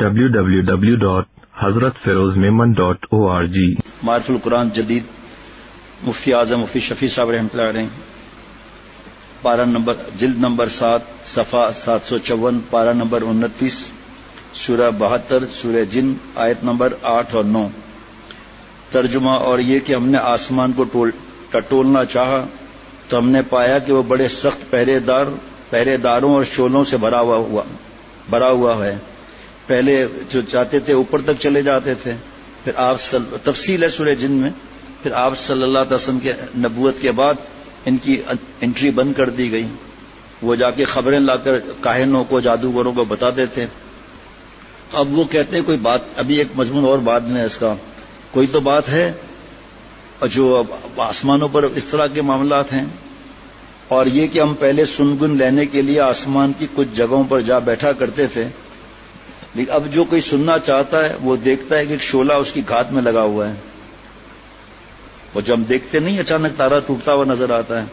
www.hazratfirozmemon.org معرف القرآن جدید مفتی اعظم مفتی شفیع صاحب رحمۃ اللہ علیہ، پارہ نمبر جلد نمبر 7 صفحہ 754 پارہ نمبر 29 سورہ 72 سورہ جن آیت نمبر 8 اور 9۔ ترجمہ: اور یہ کہ ہم نے آسمان کو ٹٹولنا چاہا تو ہم نے پایا کہ وہ بڑے سخت پہرے داروں اور شعلوں سے بھرا ہوا ہے۔ پہلے جو چاہتے تھے اوپر تک چلے جاتے تھے، پھر آپ تفصیل ہے سورہ جن میں، پھر آپ صلی اللہ علیہ وسلم کے نبوت کے بعد ان کی انٹری بند کر دی گئی۔ وہ جا کے خبریں لا کر کاہنوں کو، جادوگروں کو بتاتے تھے۔ اب وہ کہتے ہیں کوئی بات، ابھی ایک مضمون اور بعد میں اس کا کوئی تو بات ہے جو آسمانوں پر اس طرح کے معاملات ہیں، اور یہ کہ ہم پہلے سنگن لینے کے لیے آسمان کی کچھ جگہوں پر جا بیٹھا کرتے تھے، لیکن اب جو کوئی سننا چاہتا ہے وہ دیکھتا ہے کہ ایک شعلہ اس کی گھات میں لگا ہوا ہے، وہ جو ہم دیکھتے نہیں اچانک تارا ٹوٹتا ہوا نظر آتا ہے۔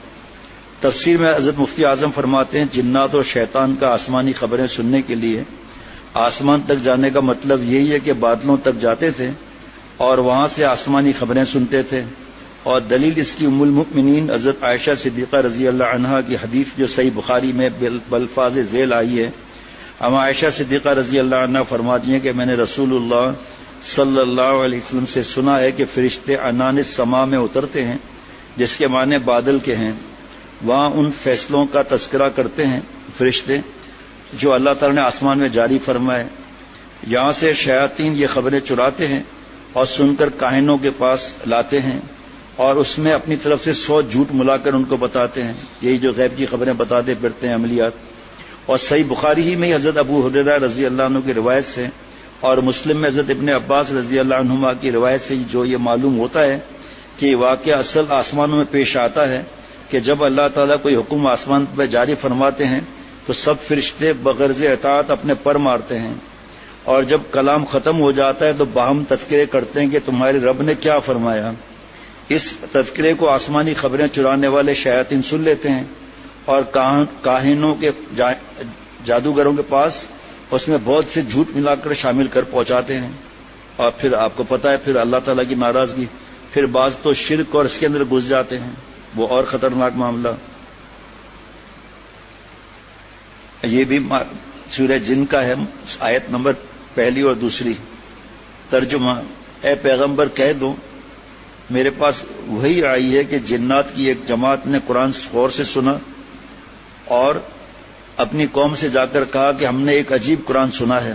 تفسیر میں حضرت مفتی اعظم فرماتے ہیں جنات اور شیطان کا آسمانی خبریں سننے کے لیے آسمان تک جانے کا مطلب یہی ہے کہ بادلوں تک جاتے تھے اور وہاں سے آسمانی خبریں سنتے تھے، اور دلیل اس کی ام المؤمنین حضرت عائشہ صدیقہ رضی اللہ عنہا کی حدیث جو صحیح بخاری میں بالفاظ ذیل آئی ہے۔ اما عائشہ صدیقہ رضی اللہ عنہا فرماتی ہیں کہ میں نے رسول اللہ صلی اللہ علیہ وسلم سے سنا ہے کہ فرشتے عنان السماء میں اترتے ہیں، جس کے معنی بادل کے ہیں، وہاں ان فیصلوں کا تذکرہ کرتے ہیں فرشتے جو اللہ تعالی نے آسمان میں جاری فرمائے۔ یہاں سے شیاطین یہ خبریں چراتے ہیں اور سن کر کاہنوں کے پاس لاتے ہیں، اور اس میں اپنی طرف سے 100 جھوٹ ملا کر ان کو بتاتے ہیں، یہی جو غیب کی خبریں بتاتے پھرتے ہیں عملیات۔ اور صحیح بخاری ہی میں حضرت ابو ہریرہ رضی اللہ عنہ کی روایت سے اور مسلم میں حضرت ابن عباس رضی اللہ عنہما کی روایت سے جو یہ معلوم ہوتا ہے کہ یہ واقعہ اصل آسمانوں میں پیش آتا ہے کہ جب اللہ تعالیٰ کوئی حکم آسمان پہ جاری فرماتے ہیں تو سب فرشتے بغرض اطاعت اپنے پر مارتے ہیں، اور جب کلام ختم ہو جاتا ہے تو باہم تذکرے کرتے ہیں کہ تمہارے رب نے کیا فرمایا۔ اس تذکرے کو آسمانی خبریں چرانے والے شیاطین سن لیتے ہیں اور کاہنوں کے جادوگروں کے پاس اس میں بہت سے جھوٹ ملا کر شامل کر پہنچاتے ہیں، اور پھر آپ کو پتہ ہے پھر اللہ تعالیٰ کی ناراضگی، پھر بعض تو شرک اور اس کے اندر گھس جاتے ہیں، وہ اور خطرناک معاملہ۔ یہ بھی سورہ جن کا ہے، آیت نمبر 1 اور 2۔ ترجمہ: اے پیغمبر کہہ دو میرے پاس وہی آئی ہے کہ جنات کی ایک جماعت نے قرآن غور سے سنا اور اپنی قوم سے جا کر کہا کہ ہم نے ایک عجیب قرآن سنا ہے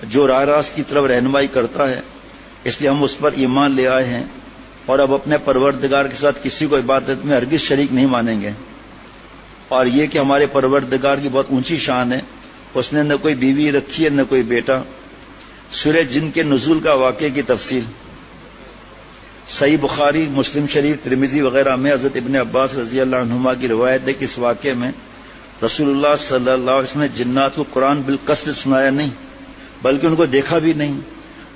جو راہ راست کی طرف رہنمائی کرتا ہے، اس لیے ہم اس پر ایمان لے آئے ہیں، اور اب اپنے پروردگار کے ساتھ کسی کو عبادت میں ہرگز شریک نہیں مانیں گے۔ اور یہ کہ ہمارے پروردگار کی بہت اونچی شان ہے، اس نے نہ کوئی بیوی رکھی ہے نہ کوئی بیٹا۔ سورہ جن کے نزول کا واقعے کی تفصیل صحیح بخاری، مسلم شریف، ترمذی وغیرہ میں حضرت ابن عباس رضی اللہ عنہما کی روایت ہے کہ اس واقعے میں رسول اللہ صلی اللہ علیہ وسلم نے جنات کو قرآن بالقصد سنایا نہیں، بلکہ ان کو دیکھا بھی نہیں،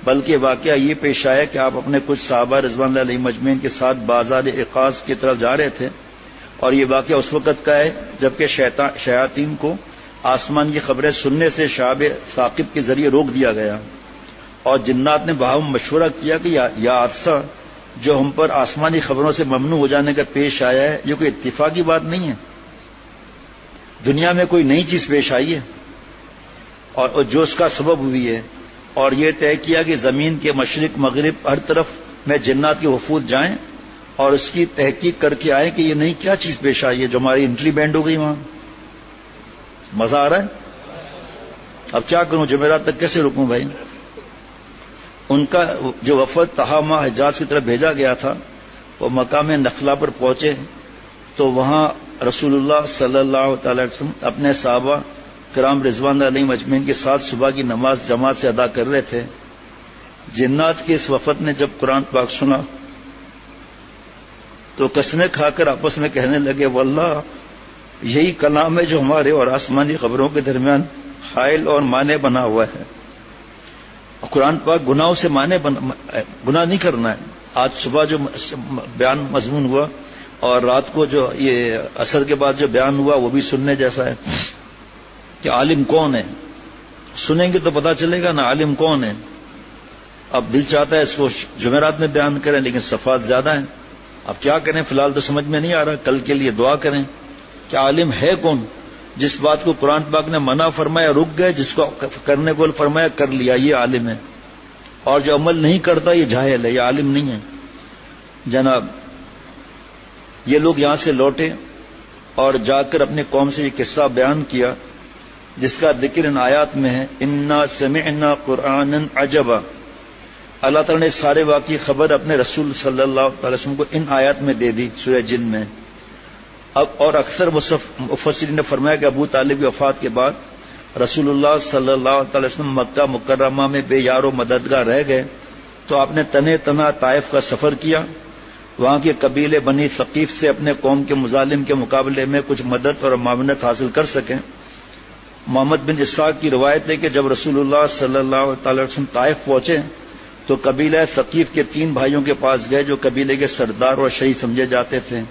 بلکہ واقعہ یہ پیش آیا کہ آپ اپنے کچھ صحابہ رضوان اللہ علیہم اجمعین کے ساتھ بازار عکاظ کی طرف جا رہے تھے، اور یہ واقعہ اس وقت کا ہے جبکہ شیاطین کو آسمان کی خبریں سننے سے شہاب ثاقب کے ذریعے روک دیا گیا، اور جنات نے باہم مشورہ کیا کہ یا حادثہ جو ہم پر آسمانی خبروں سے ممنوع ہو جانے کا پیش آیا ہے یہ کوئی اتفاقی بات نہیں ہے، دنیا میں کوئی نئی چیز پیش آئی ہے اور جو اس کا سبب ہوئی ہے، اور یہ طے کیا کہ زمین کے مشرق مغرب ہر طرف میں جنات کے وفود جائیں اور اس کی تحقیق کر کے آئیں کہ یہ نئی کیا چیز پیش آئی ہے جو ہماری انٹری بینڈ ہو گئی وہاں۔ مزہ آ رہا ہے؟ اب کیا کروں، جمعرات تک کیسے رکوں بھائی؟ ان کا جو وفد تہامہ حجاز کی طرف بھیجا گیا تھا وہ مقام نخلا پر پہنچے تو وہاں رسول اللہ صلی اللہ تعالی وسلم اپنے صحابہ کرام رضوان علیہم اجمعین کے ساتھ صبح کی نماز جماعت سے ادا کر رہے تھے۔ جنات کے اس وفد نے جب قرآن پاک سنا تو قسمیں کھا کر آپس میں کہنے لگے واللہ یہی کلام ہے جو ہمارے اور آسمانی خبروں کے درمیان حائل اور مانع بنا ہوا ہے۔ قرآن پاک گناہوں سے گناہ نہیں کرنا ہے۔ آج صبح جو بیان مضمون ہوا اور رات کو جو یہ عصر کے بعد جو بیان ہوا وہ بھی سننے جیسا ہے کہ عالم کون ہے، سنیں گے تو پتا چلے گا نا عالم کون ہے. اب دل چاہتا ہے اس کو جمعرات میں بیان کریں لیکن صفحات زیادہ ہیں. اب کیا کریں؟ فی الحال تو سمجھ میں نہیں آ رہا. کل کے لیے دعا کریں کہ عالم ہے کون. جس بات کو قرآن پاک نے منع فرمایا رک گئے, جس کو کرنے کو فرمایا کر لیا, یہ عالم ہے. اور جو عمل نہیں کرتا یہ جاہل ہے, یہ عالم نہیں ہے. جناب یہ لوگ یہاں سے لوٹے اور جا کر اپنے قوم سے یہ قصہ بیان کیا جس کا ذکر ان آیات میں ہے. انا سمعنا قرآنا عجبا. اللہ تعالیٰ نے سارے واقعی خبر اپنے رسول صلی اللہ علیہ وسلم کو ان آیات میں دے دی سورہ جن میں. اب اور اکثر مفسرین نے فرمایا کہ ابو طالب کی وفات کے بعد رسول اللہ صلی اللہ علیہ وسلم مکہ مکرمہ میں بے یار و مددگار رہ گئے تو آپ نے تنہ تنہا طائف کا سفر کیا. وہاں کے قبیلے بنی ثقیف سے اپنے قوم کے مظالم کے مقابلے میں کچھ مدد اور معاونت حاصل کر سکیں. محمد بن اسحاق کی روایت ہے کہ جب رسول اللہ صلی اللہ علیہ وسلم طائف پہنچے تو قبیلہ ثقیف کے 3 بھائیوں کے پاس گئے جو قبیلے کے سردار اور شہید سمجھے جاتے تھے.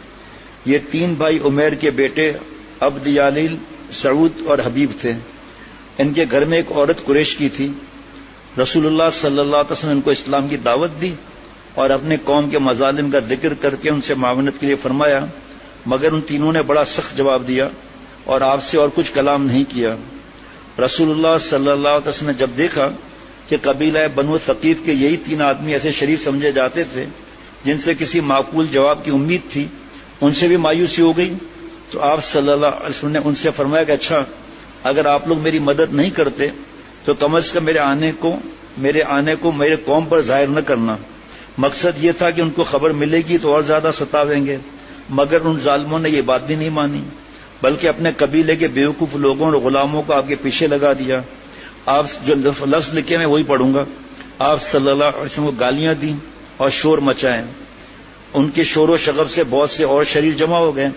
یہ 3 بھائی عمیر کے بیٹے عبد یالیل, سعود اور حبیب تھے. ان کے گھر میں ایک عورت قریش کی تھی. رسول اللہ صلی اللہ علیہ وسلم نے ان کو اسلام کی دعوت دی اور اپنے قوم کے مظالم کا ذکر کر کے ان سے معاونت کے لیے فرمایا, مگر ان تینوں نے بڑا سخت جواب دیا اور آپ سے اور کچھ کلام نہیں کیا. رسول اللہ صلی اللہ علیہ وسلم نے جب دیکھا کہ قبیلہ بنو ثقیف کے یہی 3 آدمی ایسے شریف سمجھے جاتے تھے جن سے کسی معقول جواب کی امید تھی, ان سے بھی مایوسی ہو گئی, تو آپ صلی اللہ علیہ وسلم نے ان سے فرمایا کہ اچھا اگر آپ لوگ میری مدد نہیں کرتے تو کم از کم میرے آنے کو میرے قوم پر ظاہر نہ کرنا. مقصد یہ تھا کہ ان کو خبر ملے گی تو اور زیادہ ستاویں گے, مگر ان ظالموں نے یہ بات بھی نہیں مانی بلکہ اپنے قبیلے کے بیوقوف لوگوں اور غلاموں کو آپ کے پیچھے لگا دیا. آپ جو لفظ لکھے میں وہی پڑھوں گا. آپ صلی اللہ علیہ وسلم کو گالیاں دیں اور شور مچائیں. ان کے شور و شغب سے بہت سے اور شریر جمع ہو گئے.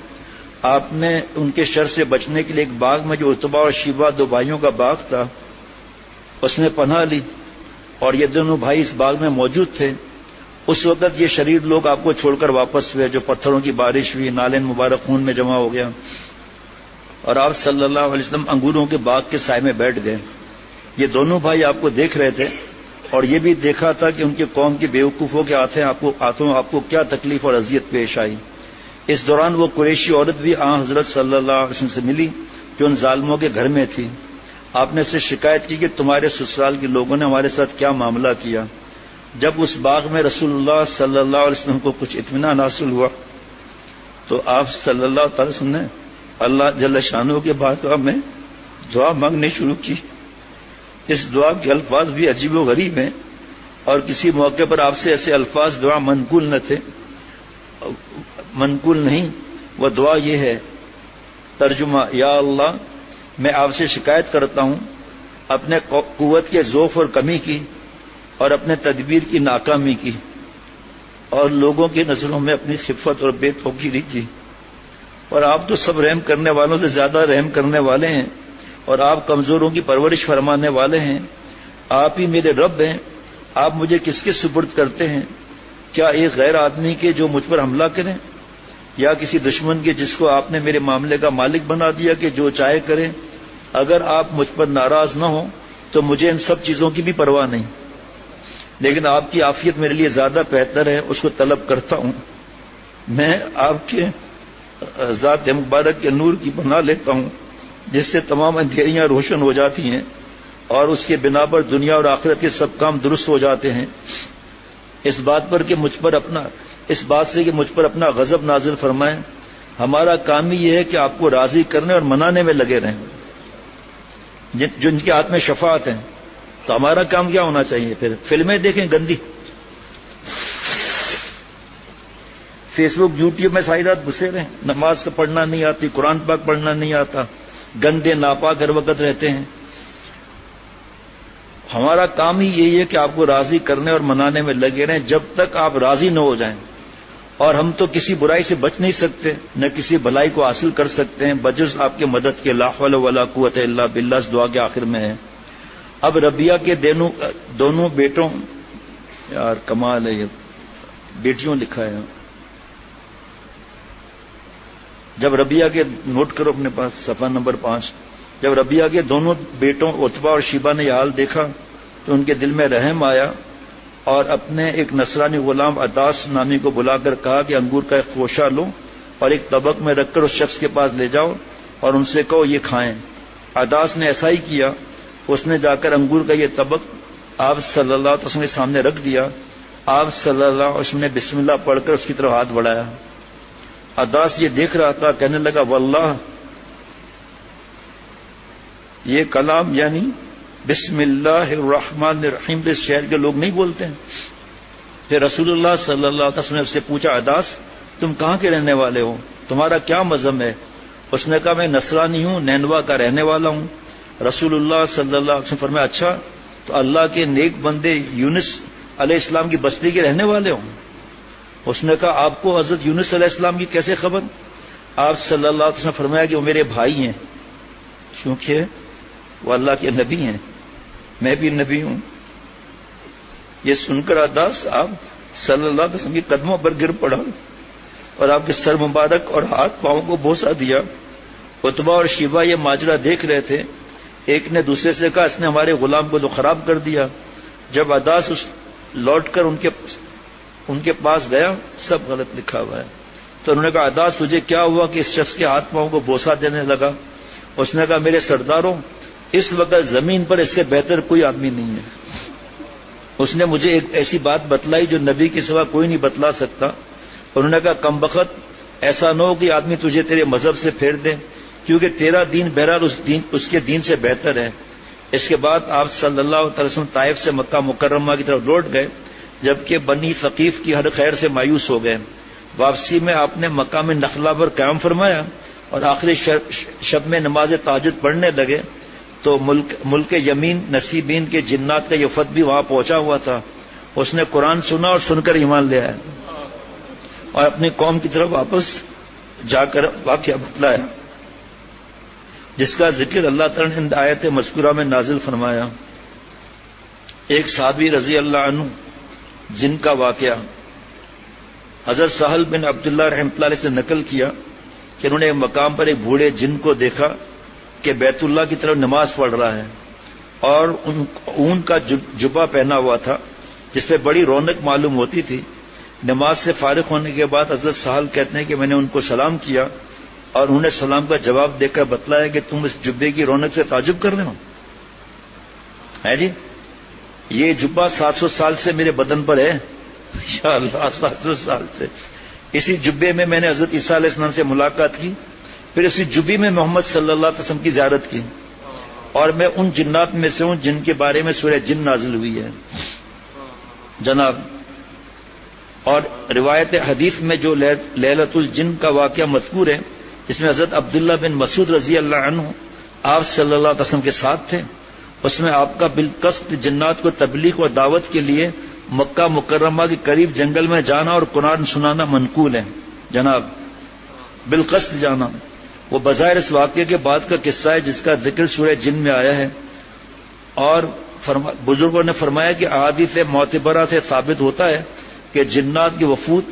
آپ نے ان کے شر سے بچنے کے لیے ایک باغ میں جو عتبہ اور شیبہ 2 بھائیوں کا باغ تھا اس میں پناہ لی اور یہ دونوں بھائی اس باغ میں موجود تھے. اس وقت یہ شریر لوگ آپ کو چھوڑ کر واپس ہوئے. جو پتھروں کی بارش ہوئی, نالین مبارک خون میں جمع ہو گیا اور آپ صلی اللہ علیہ وسلم انگوروں کے باغ کے سائے میں بیٹھ گئے. یہ دونوں بھائی آپ کو دیکھ رہے تھے اور یہ بھی دیکھا تھا کہ ان کے قوم کے بیوقوفوں کے ہاتھوں آپ کو کیا تکلیف اور اذیت پیش آئی. اس دوران وہ قریشی عورت بھی حضرت صلی اللہ علیہ وسلم سے ملی جو ان ظالموں کے گھر میں تھی. آپ نے اس سے شکایت کی کہ تمہارے سسرال کے لوگوں نے ہمارے ساتھ کیا معاملہ کیا. جب اس باغ میں رسول اللہ صلی اللہ علیہ وسلم کو کچھ اطمینان حاصل ہوا تو آپ صلی اللہ تعالی وسلم نے اللہ جل شانہ کے بارگاہ میں دعا مانگنے شروع کی. اس دعا کے الفاظ بھی عجیب و غریب ہیں اور کسی موقع پر آپ سے ایسے الفاظ دعا منقول نہ تھے, منقول نہیں. وہ دعا یہ ہے, ترجمہ, یا اللہ میں آپ سے شکایت کرتا ہوں اپنے قوت کے ضعف اور کمی کی اور اپنے تدبیر کی ناکامی کی اور لوگوں کی نظروں میں اپنی خفت اور بے توقیری کی. اور آپ تو سب رحم کرنے والوں سے زیادہ رحم کرنے والے ہیں اور آپ کمزوروں کی پرورش فرمانے والے ہیں. آپ ہی میرے رب ہیں. آپ مجھے کس کے سپرد کرتے ہیں؟ کیا ایک غیر آدمی کے جو مجھ پر حملہ کریں یا کسی دشمن کے جس کو آپ نے میرے معاملے کا مالک بنا دیا کہ جو چاہے کریں؟ اگر آپ مجھ پر ناراض نہ ہوں تو مجھے ان سب چیزوں کی بھی پرواہ نہیں, لیکن آپ کی عافیت میرے لیے زیادہ بہتر ہے, اس کو طلب کرتا ہوں. میں آپ کے ذات مبارک کے نور کی پناہ لیتا ہوں جس سے تمام اندھیریاں روشن ہو جاتی ہیں اور اس کے بنا پر دنیا اور آخرت کے سب کام درست ہو جاتے ہیں. اس بات سے کہ مجھ پر اپنا غضب نازل فرمائیں. ہمارا کام ہی یہ ہے کہ آپ کو راضی کرنے اور منانے میں لگے رہیں. جن کے ہاتھ میں شفاعت ہیں تو ہمارا کام کیا ہونا چاہیے؟ پھر فلمیں دیکھیں گندی, فیس بک یوٹیوب میں ساری رات گھسے رہیں, نماز کا پڑھنا نہیں آتی, قرآن پاک پڑھنا نہیں آتا, گندے ناپاک ہر وقت رہتے ہیں. ہمارا کام ہی یہی ہے کہ آپ کو راضی کرنے اور منانے میں لگے رہیں جب تک آپ راضی نہ ہو جائیں. اور ہم تو کسی برائی سے بچ نہیں سکتے, نہ کسی بھلائی کو حاصل کر سکتے ہیں بجز آپ کے مدد کے. لا حول ولا قوت الا باللہ اس دعا کے آخر میں ہے. اب ربیہ کے دونوں بیٹوں, یار کمال ہے, یہ بیٹیوں لکھا ہے. جب ربیہ کے نوٹ کرو اپنے پاس صفحہ نمبر 5. جب ربیعہ کے دونوں بیٹوں عتبہ اور شیبہ نے یہ حال دیکھا تو ان کے دل میں رحم آیا اور اپنے ایک نصرانی غلام عداس نامی کو بلا کر کہا کہ انگور کا ایک خوشہ لو اور ایک طبق میں رکھ کر اس شخص کے پاس لے جاؤ اور ان سے کہو یہ کھائیں۔ عداس نے ایسا ہی کیا، اس نے جا کر انگور کا یہ طبق آپ صلی اللہ علیہ وسلم کے سامنے رکھ دیا۔ آپ صلی اللہ علیہ وسلم نے بسم اللہ پڑھ کر اس کی طرف ہاتھ بڑھایا۔ عداس یہ دیکھ رہا تھا، کہنے لگا واللہ یہ کلام یعنی بسم اللہ الرحمن الرحیم اس شہر کے لوگ نہیں بولتے ہیں۔ پھر رسول اللہ صلی اللہ علیہ وسلم نے اس سے پوچھا عداس تم کہاں کے رہنے والے ہو، تمہارا کیا مذہب ہے؟ اس نے کہا میں نصرانی ہوں، نینوا کا رہنے والا ہوں۔ رسول اللہ صلی اللہ علیہ وسلم فرمایا اچھا تو اللہ کے نیک بندے یونس علیہ السلام کی بستی کے رہنے والے ہوں؟ اس نے کہا آپ کو حضرت یونس علیہ السلام کی کیسے خبر؟ آپ صلی اللہ علیہ وسلم فرمایا کہ وہ میرے بھائی ہیں، چونکہ وہ اللہ کے نبی ہیں، میں بھی نبی ہوں۔ یہ سن کر عداس آپ صلی اللہ علیہ وسلم کے قدموں پر گر پڑا اور آپ کے سر مبارک اور ہاتھ پاؤں کو بوسہ دیا۔ عتبہ اور شیبہ یہ ماجرا دیکھ رہے تھے، ایک نے دوسرے سے کہا اس نے ہمارے غلام کو تو خراب کر دیا۔ جب عداس لوٹ کر ان کے پاس گیا، سب غلط لکھا ہوا ہے، تو انہوں نے کہا عداس تجھے کیا ہوا کہ اس شخص کے ہاتھ پاؤں کو بوسہ دینے لگا؟ اس نے کہا میرے سرداروں اس وقت زمین پر اس سے بہتر کوئی آدمی نہیں ہے۔ اس نے مجھے ایک ایسی بات بتلائی جو نبی کے سوا کوئی نہیں بتلا سکتا۔ انہوں نے کہا کم بخت ایسا نہ ہو کہ آدمی تجھے تیرے مذہب سے پھیر دے، کیونکہ تیرا دین بہرحال اس کے دین سے بہتر ہے۔ اس کے بعد آپ صلی اللہ علیہ وسلم طائف سے مکہ مکرمہ کی طرف لوٹ گئے، جبکہ بنی ثقیف کی ہر خیر سے مایوس ہو گئے۔ واپسی میں آپ نے مقام نخلہ پر قیام فرمایا اور آخری شب میں نماز تہجد پڑھنے لگے تو ملک یمین نصیبین کے جنات کا یہ وفد بھی وہاں پہنچا ہوا تھا۔ اس نے قرآن سنا اور سن کر ایمان لے آیا اور اپنی قوم کی طرف واپس جا کر واقعہ بتلایا، جس کا ذکر اللہ تعالی نے آیت مذکورہ میں نازل فرمایا۔ ایک صحابی رضی اللہ عنہ جن کا واقعہ حضرت سہل بن عبداللہ رحمۃ اللہ علیہ سے نقل کیا کہ انہوں نے ایک مقام پر ایک بوڑھے جن کو دیکھا کہ بیت اللہ کی طرف نماز پڑھ رہا ہے اور اون کا جبہ پہنا ہوا تھا جس پہ بڑی رونق معلوم ہوتی تھی۔ نماز سے فارغ ہونے کے بعد حضرت سہل کہتے ہیں کہ میں نے ان کو سلام کیا اور انہوں نے سلام کا جواب دے کر بتلایا کہ تم اس جبے کی رونق سے تعجب کر رہے ہو؟ ہے جی، یہ جبہ 700 سال سے میرے بدن پر ہے، انشاءاللہ 700 سال سے۔ اسی جبے میں نے حضرت عیسیٰ علیہ السلام سے ملاقات کی، پھر اسی جبی میں محمد صلی اللہ علیہ وسلم کی زیارت کی، اور میں ان جنات میں سے ہوں جن کے بارے میں سورہ جن نازل ہوئی ہے جناب۔ اور روایت حدیث میں جو لیلۃ الجن کا واقعہ مذکور ہے، جس میں حضرت عبداللہ بن مسعود رضی اللہ عنہ آپ صلی اللہ علیہ وسلم کے ساتھ تھے، اس میں آپ کا بالقصد جنات کو تبلیغ و دعوت کے لیے مکہ مکرمہ کے قریب جنگل میں جانا اور قرآن سنانا منقول ہے جناب، بالقصد جانا۔ وہ بظاہر اس واقعے کے بعد کا قصہ ہے جس کا ذکر سورہ جن میں آیا ہے، اور بزرگوں نے فرمایا کہ احادیث معتبرہ سے ثابت ہوتا ہے کہ جنات کے وفود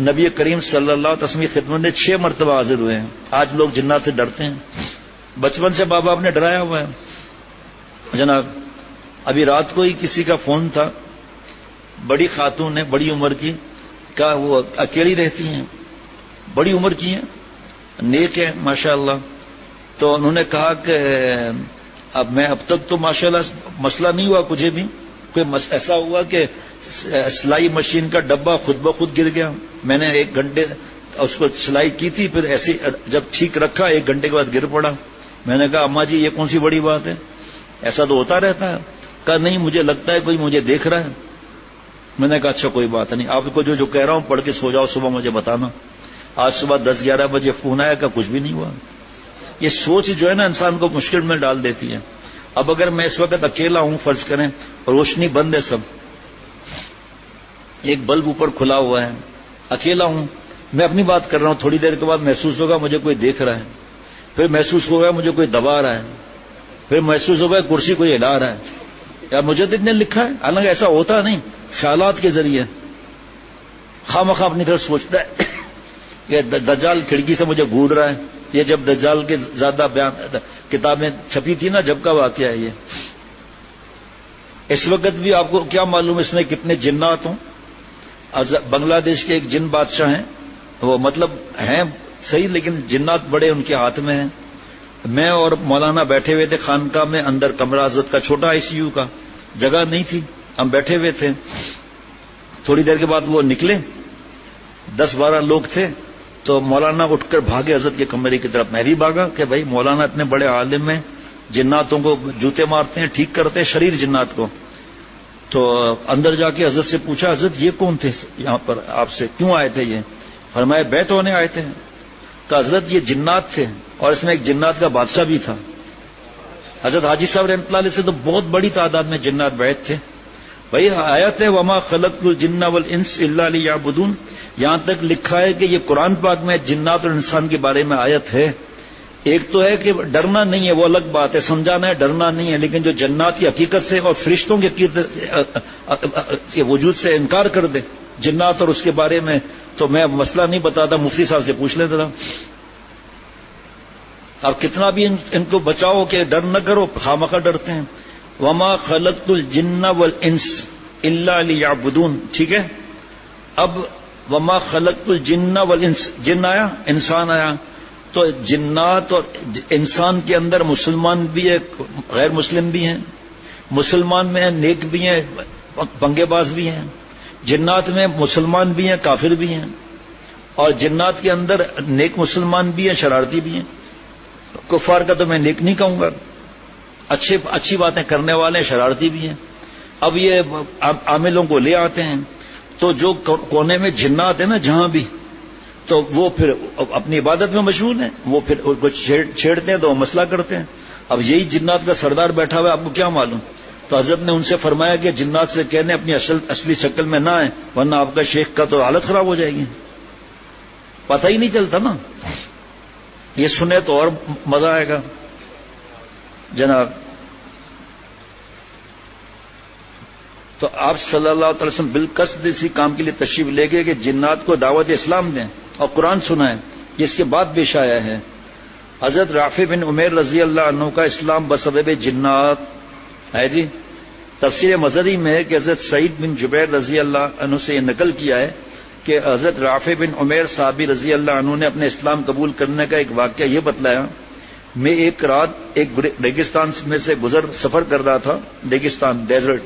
نبی کریم صلی اللہ علیہ وسلم کی خدمت میں 6 مرتبہ حاضر ہوئے ہیں۔ آج لوگ جنات سے ڈرتے ہیں، بچپن سے بابا آپ نے ڈرایا ہوا ہے جناب۔ ابھی رات کو ہی کسی کا فون تھا، بڑی خاتون ہے، بڑی عمر کی، کہا وہ اکیلی رہتی ہیں، بڑی عمر کی ہیں، نیک ہے ماشاءاللہ۔ تو انہوں نے کہا کہ اب تک تو ماشاءاللہ مسئلہ نہیں ہوا، مجھے بھی کوئی ایسا ہوا کہ سلائی مشین کا ڈبہ خود بخود گر گیا، میں نے 1 گھنٹے اس کو سلائی کی تھی، پھر ایسے جب ٹھیک رکھا 1 گھنٹے کے بعد گر پڑا۔ میں نے کہا اماں جی یہ کون سی بڑی بات ہے، ایسا تو ہوتا رہتا ہے۔ کہا نہیں مجھے لگتا ہے کوئی مجھے دیکھ رہا ہے۔ میں نے کہا اچھا کوئی بات نہیں، آپ کو جو کہہ رہا ہوں پڑھ کے سو جاؤ، صبح مجھے بتانا۔ آج صبح 10-11 بجے فون آیا کہ کچھ بھی نہیں ہوا۔ یہ سوچ جو ہے نا انسان کو مشکل میں ڈال دیتی ہے۔ اب اگر میں اس وقت اکیلا ہوں، فرض کریں روشنی بند ہے، سب ایک بلب اوپر کھلا ہوا ہے، اکیلا ہوں، میں اپنی بات کر رہا ہوں، تھوڑی دیر کے بعد محسوس ہوگا مجھے کوئی دیکھ رہا ہے، پھر محسوس ہوگا مجھے کوئی دبا رہا ہے، پھر محسوس ہوگا کرسی کوئی ہلا رہا ہے۔ یار مجھے تو اتنے لکھا ہے، حالانکہ ایسا ہوتا نہیں، خیالات کے ذریعے خواہ مخواہ اپنی طرف سوچتا ہے۔ کہ دجال کھڑکی سے مجھے گھور رہا ہے. یہ جب دجال کے زیادہ بیان کتابیں چھپی تھی نا، جب کا واقعہ ہے یہ. اس وقت بھی آپ کو کیا معلوم اس میں کتنے جنات ہوں. بنگلہ دیش کے ایک جن بادشاہ ہیں، وہ مطلب ہیں صحیح لیکن جنات بڑے ان کے ہاتھ میں ہیں. میں اور مولانا بیٹھے ہوئے تھے خانقاہ میں، اندر کمرہ حضرت کا چھوٹا ICU کا، جگہ نہیں تھی، ہم بیٹھے ہوئے تھے. تھوڑی دیر کے بعد وہ نکلے، 10-12 لوگ تھے، تو مولانا اٹھ کر بھاگے حضرت کے کمرے کی طرف. میں بھی بھاگا کہ بھائی مولانا اتنے بڑے عالم ہیں، جناتوں کو جوتے مارتے ہیں، ٹھیک کرتے ہیں شریر جنات کو. تو اندر جا کے حضرت سے پوچھا، حضرت یہ کون تھے یہاں پر، آپ سے کیوں آئے تھے؟ یہ فرمایا بیعت ہونے آئے تھے. کہ حضرت یہ جنات تھے، اور اس میں ایک جنات کا بادشاہ بھی تھا. حضرت حاجی صاحب رحمۃ اللہ علیہ سے تو بہت بڑی تعداد میں جنات بیعت تھے. بھائی آیت ہے وما خلقت الجن والانس الا لیعبدون، یہاں تک لکھا ہے کہ یہ قرآن پاک میں جنات اور انسان کے بارے میں آیت ہے. ایک تو ہے کہ ڈرنا نہیں ہے، وہ الگ بات ہے، سمجھانا ہے، ڈرنا نہیں ہے. لیکن جو جنات کی حقیقت سے اور فرشتوں کے وجود سے انکار کر دے جنات اور اس کے بارے میں، تو میں مسئلہ نہیں بتاتا، مفتی صاحب سے پوچھ لیں ذرا. اب کتنا بھی ان کو بچاؤ کہ ڈر نہ کرو، خامخواہ ڈرتے ہیں. وما خلقت الجن والانس الا لیعبدون، ٹھیک ہے. اب وما خلقت الجن والانس، جن آیا، انسان آیا، تو جنات اور انسان کے اندر مسلمان بھی ہے، غیر مسلم بھی ہیں. مسلمان میں نیک بھی ہیں، پنگے باز بھی ہیں. جنات میں مسلمان بھی ہیں، کافر بھی ہیں. اور جنات کے اندر نیک مسلمان بھی ہیں، شرارتی بھی ہیں. کفار کا تو میں نیک نہیں کہوں گا، اچھی باتیں کرنے والے ہیں، شرارتی بھی ہیں. اب یہ عاملوں کو لے آتے ہیں، تو جو کونے میں جنات ہیں نا جہاں بھی، تو وہ پھر اپنی عبادت میں مشغول ہیں، وہ پھر ان کو چھیڑتے ہیں تو وہ مسئلہ کرتے ہیں. اب یہی جنات کا سردار بیٹھا ہوا ہے، آپ کو کیا معلوم. تو حضرت نے ان سے فرمایا کہ جنات سے کہنے اپنی اصلی شکل میں نہ آئیں، ورنہ آپ کا شیخ کا تو حالت خراب ہو جائے گی. پتہ ہی نہیں چلتا نا. یہ سنے تو اور مزہ آئے گا جناب. تو آپ صلی اللہ علیہ وسلم بالقصد اسی کام کے لیے تشریف لے گئے کہ جنات کو دعوت اسلام دیں اور قرآن سنائیں. یہ اس کے بعد پیش آیا ہے. حضرت رافع بن عمیر رضی اللہ عنہ کا اسلام بسبب جنات ہے جی. تفسیر مظہری میں ہے کہ حضرت سعید بن جبیر رضی اللہ عنہ سے یہ نقل کیا ہے کہ حضرت رافع بن عمیر صحابی رضی اللہ عنہ نے اپنے اسلام قبول کرنے کا ایک واقعہ یہ بتلایا. میں ایک رات ایک ریگستان میں سے سفر کر رہا تھا، ریگستان ڈیزرٹ.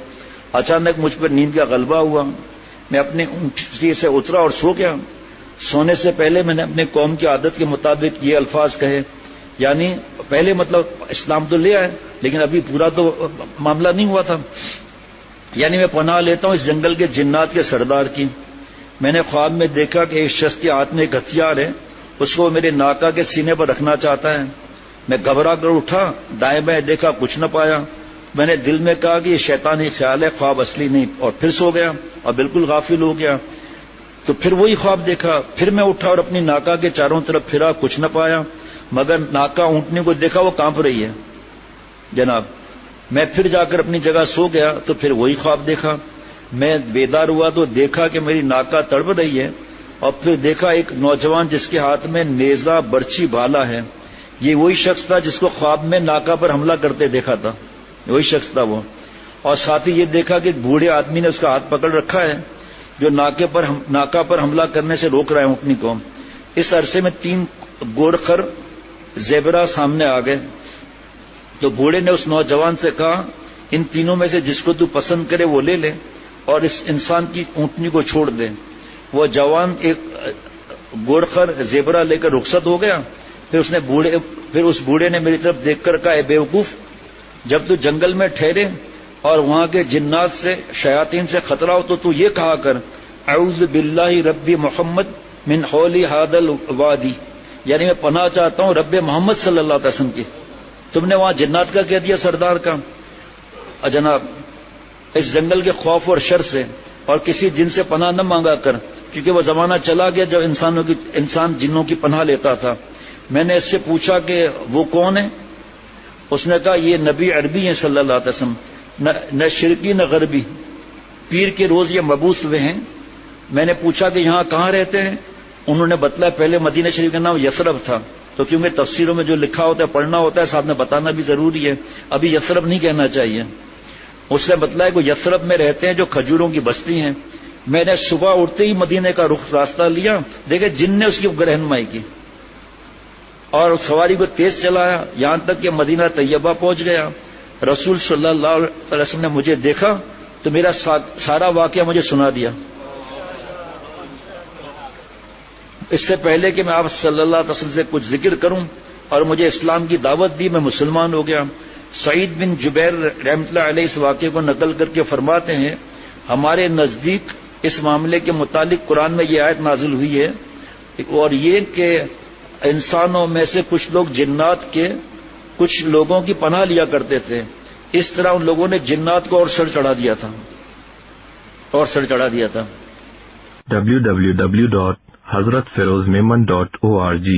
اچانک مجھ پر نیند کا غلبہ ہوا، میں اپنے اونٹنی سے اترا اور سو گیا. سونے سے پہلے میں نے اپنے قوم کی عادت کے مطابق یہ الفاظ کہے، یعنی پہلے مطلب اسلام تو لے آئے لیکن ابھی پورا تو معاملہ نہیں ہوا تھا. یعنی میں پناہ لیتا ہوں اس جنگل کے جنات کے سردار کی. میں نے خواب میں دیکھا کہ ایک شخص کے ہاتھ میں ایک ہتھیار ہے، اس کو میرے ناکا کے سینے پر رکھنا چاہتا ہے. میں گھبرا کر اٹھا، دائیں بائیں دیکھا، کچھ نہ پایا. میں نے دل میں کہا کہ یہ شیطانی خیال ہے، خواب اصلی نہیں، اور پھر سو گیا اور بالکل غافل ہو گیا. تو پھر وہی خواب دیکھا. پھر میں اٹھا اور اپنی ناکا کے چاروں طرف پھرا، کچھ نہ پایا، مگر ناکا اونٹنے کو دیکھا وہ کانپ رہی ہے جناب. میں پھر جا کر اپنی جگہ سو گیا تو پھر وہی خواب دیکھا. میں بیدار ہوا تو دیکھا کہ میری ناکا تڑپ رہی ہے، اور پھر دیکھا ایک نوجوان جس کے ہاتھ میں نیزہ، برچی، بھالا ہے. یہ وہی شخص تھا جس کو خواب میں ناکا پر حملہ کرتے دیکھا تھا، وہی شخص تھا وہ. اور ساتھ ہی یہ دیکھا کہ ایک بوڑھے آدمی نے اس کا ہاتھ پکڑ رکھا ہے جو ناکا پر حملہ کرنے سے روک رہا ہے اونٹنی کو. اس عرصے میں 3 گورخر زیبرا سامنے آ گئے. تو بوڑھے نے اس نوجوان سے کہا ان تینوں میں سے جس کو تو پسند کرے وہ لے لے اور اس انسان کی اونٹنی کو چھوڑ دے. وہ جوان ایک گورخر زیبرا لے کر رخصت ہو گیا. پھر اس بوڑھے نے میری طرف دیکھ کر کہا اے بیوقوف، جب تو جنگل میں ٹھہرے اور وہاں کے جنات سے، شیاطین سے خطرہ ہو تو یہ کہا کر اعوذ باللہ رب محمد من حولی ھذا الوادی، یعنی میں پناہ چاہتا ہوں رب محمد صلی اللہ علیہ وسلم کی. تم نے وہاں جنات کا کہہ دیا، سردار کا. جناب اس جنگل کے خوف اور شر سے اور کسی جن سے پناہ نہ مانگا کر، کیونکہ وہ زمانہ چلا گیا جب انسان جنوں کی پناہ لیتا تھا. میں نے اس سے پوچھا کہ وہ کون ہے؟ اس نے کہا یہ نبی عربی ہیں صلی اللہ علیہ وسلم، نہ شرکی نہ غربی، پیر کے روز یہ مبعوث ہوئے ہیں. میں نے پوچھا کہ یہاں کہاں رہتے ہیں؟ انہوں نے بتلایا پہلے مدینہ شریف کا نام یثرب تھا، تو کیونکہ تفسیروں میں جو لکھا ہوتا ہے پڑھنا ہوتا ہے، ساتھ میں بتانا بھی ضروری ہے، ابھی یثرب نہیں کہنا چاہیے۔ اس نے بتلایا کہ یثرب میں رہتے ہیں جو کھجوروں کی بستی ہیں۔ میں نے صبح اٹھتے ہی مدینے کا رخ راستہ لیا، دیکھے جن نے اس کی رہنمائی کی اور سواری کو تیز چلایا، یہاں تک کہ مدینہ طیبہ پہنچ گیا۔ رسول صلی اللہ علیہ وسلم نے مجھے دیکھا تو میرا سارا واقعہ مجھے سنا دیا۔ اس سے پہلے کہ میں آپ صلی اللہ علیہ وسلم سے کچھ ذکر کروں اور مجھے اسلام کی دعوت دی، میں مسلمان ہو گیا۔ سعید بن جبیر رحمۃ اللہ علیہ اس واقعے کو نقل کر کے فرماتے ہیں، ہمارے نزدیک اس معاملے کے متعلق قرآن میں یہ آیت نازل ہوئی ہے، اور یہ کہ انسانوں میں سے کچھ لوگ جنات کے کچھ لوگوں کی پناہ لیا کرتے تھے، اس طرح ان لوگوں نے جنات کو اور سر چڑھا دیا تھا۔ www.hazratfirozmeman.org